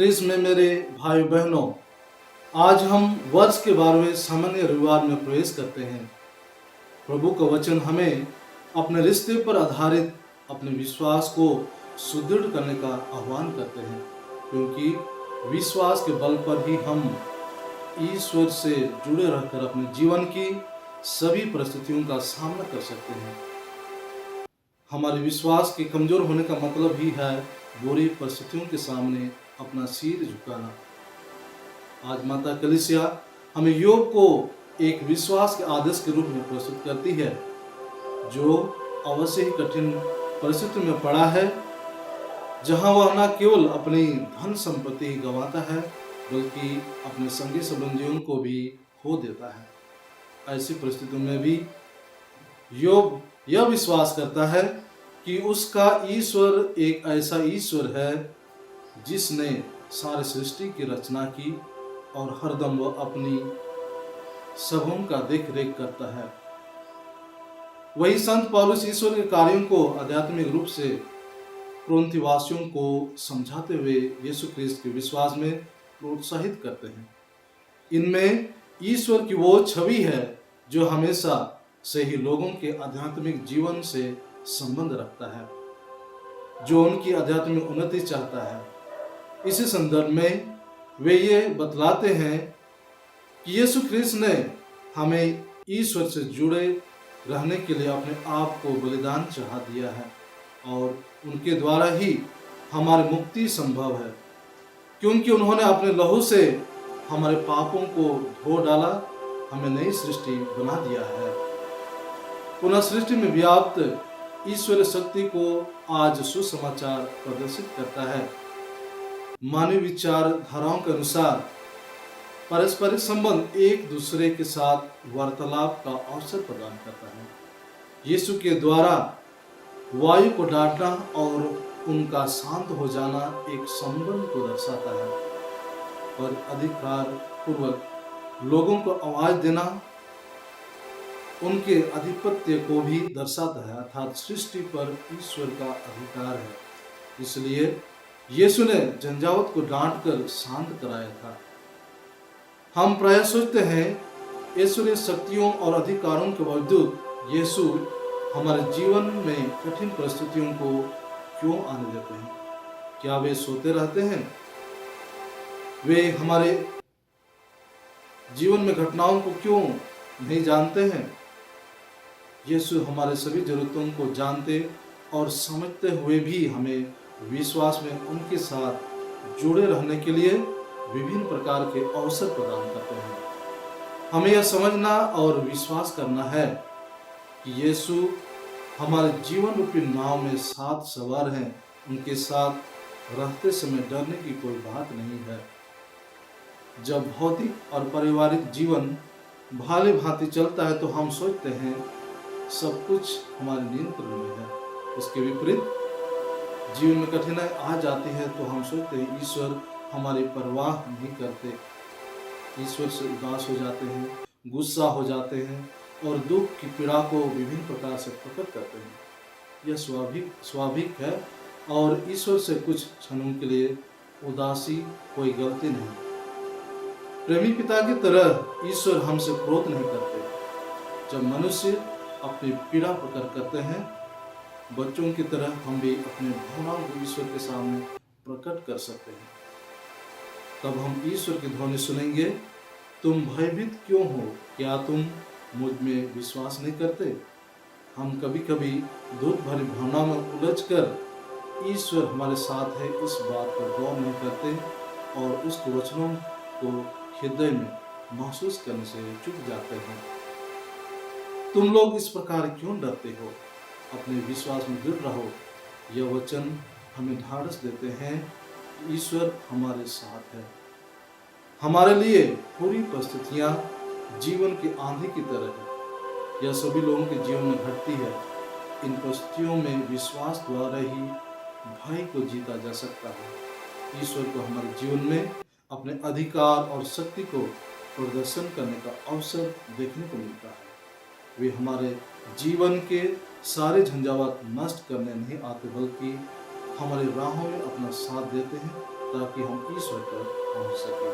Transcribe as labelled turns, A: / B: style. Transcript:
A: Chris में मेरे भाई बहनों, आज हम वर्ष के 12वें सामान्य रविवार में प्रवेश करते हैं। प्रभु का वचन हमें अपने रिश्ते पर आधारित अपने विश्वास को सुदृढ़ करने का आह्वान करते हैं, क्योंकि विश्वास के बल पर ही हम ईश्वर से जुड़े रहकर अपने जीवन की सभी परिस्थितियों का सामना कर सकते हैं। हमारे विश्वास के कमजोर होने का मतलब ही है बुरी परिस्थितियों के सामने अपना सिर झुकाना। आज माता कलीसिया हमें योग को एक विश्वास के आदर्श के रूप में प्रस्तुत करती है, जो अवश्य ही कठिन परिस्थिति में पड़ा है, जहां वह न केवल अपनी धन संपत्ति गंवाता है, बल्कि अपने संगी संबंधियों को भी खो देता है। ऐसी परिस्थितियों में भी योग यह विश्वास करता है कि उसका ईश्वर एक ऐसा ईश्वर है जिसने सारे सृष्टि की रचना की और हरदम वह अपनी सबों का देख रेख करता है। वही संत पौलुस ईश्वर के कार्यों को आध्यात्मिक रूप से कोरिन्थियों को समझाते हुए यीशु ख्रीस्त के विश्वास में प्रोत्साहित करते हैं। इनमें ईश्वर की वो छवि है जो हमेशा से ही लोगों के आध्यात्मिक जीवन से संबंध रखता है, जो उनकी आध्यात्मिक उन्नति चाहता है। इसी संदर्भ में वे ये बतलाते हैं कि यीशु ख्रीस्त ने हमें ईश्वर से जुड़े रहने के लिए अपने आप को बलिदान चढ़ा दिया है और उनके द्वारा ही हमारी मुक्ति संभव है, क्योंकि उन्होंने अपने लहू से हमारे पापों को धो डाला, हमें नई सृष्टि बना दिया है। पुनः सृष्टि में व्याप्त ईश्वरीय शक्ति को आज सुसमाचार प्रदर्शित करता है। मानवीय विचारधाराओं के अनुसार पारस्परिक संबंध एक दूसरे के साथ वार्तालाप का अवसर प्रदान करता है। यीशु के द्वारा वायु को डांटना और उनका शांत हो जाना एक संबंध को दर्शाता है, और अधिकार पूर्वक लोगों को आवाज देना उनके आधिपत्य को भी दर्शाता है, अर्थात सृष्टि पर ईश्वर का अधिकार है। इसलिए यीशु ने झंझावत को डांटकर शांत कराया था। हम प्रायः सोचते हैं ईश्वरीय शक्तियों और अधिकारों के बावजूद यीशु हमारे जीवन में कठिन परिस्थितियों को क्यों आने देते हैं? क्या वे सोते रहते हैं? वे हमारे जीवन में घटनाओं को क्यों नहीं जानते हैं? यीशु हमारे सभी जरूरतों को जानते और समझते हुए भी हमें विश्वास में उनके साथ जुड़े रहने के लिए विभिन्न प्रकार के अवसर प्रदान करते हैं। हमें यह समझना और विश्वास करना है कि यीशु हमारे जीवन रूपी नाव में साथ सवार हैं। उनके साथ रहते समय डरने की कोई बात नहीं है। जब भौतिक और पारिवारिक जीवन भाले भांति चलता है तो हम सोचते हैं सब कुछ हमारे नियंत्रण में है। इसके विपरीत जीवन में कठिनाई आ जाती है तो हम सोचते हैं ईश्वर हमारी परवाह नहीं करते, ईश्वर से उदास हो जाते हैं, गुस्सा हो जाते हैं और दुख की पीड़ा को विभिन्न प्रकार से प्रकट करते हैं। यह स्वाभाविक है और ईश्वर से कुछ क्षणों के लिए उदासी कोई गलती नहीं। प्रेमी पिता की तरह ईश्वर हमसे क्रोध नहीं करते। जब मनुष्य अपनी पीड़ा प्रकट करते हैं, बच्चों की तरह हम भी अपने भावनाओं को ईश्वर के सामने प्रकट कर सकते हैं। तब हम ईश्वर की ध्वनि सुनेंगे, तुम भयभीत क्यों हो? क्या तुम मुझ में विश्वास नहीं करते? हम कभी कभी दुख भरी भावनाओं में उलझकर ईश्वर हमारे साथ है इस बात पर गौर नहीं करते और उसके वचनों को हृदय में महसूस करने से चूक जाते हैं। तुम लोग इस प्रकार क्यों डरते हो? अपने विश्वास में दृढ़ रहो। यह वचन हमें ढाढ़स देते हैं, ईश्वर हमारे साथ है। हमारे लिए पूरी परिस्थितियां जीवन की आंधी की तरह है। यह सभी लोगों के जीवन में घटती है। इन परिस्थितियों में विश्वास द्वारा ही भय को जीता जा सकता है। ईश्वर को हमारे जीवन में अपने अधिकार और शक्ति को प्रदर्शन करने का अवसर देखने को मिलता है। वे हमारे जीवन के सारे झंझावात नष्ट करने नहीं आते, बल्कि हमारी राहों में अपना साथ देते हैं ताकि हम ईश्वर तक पहुंच सकें।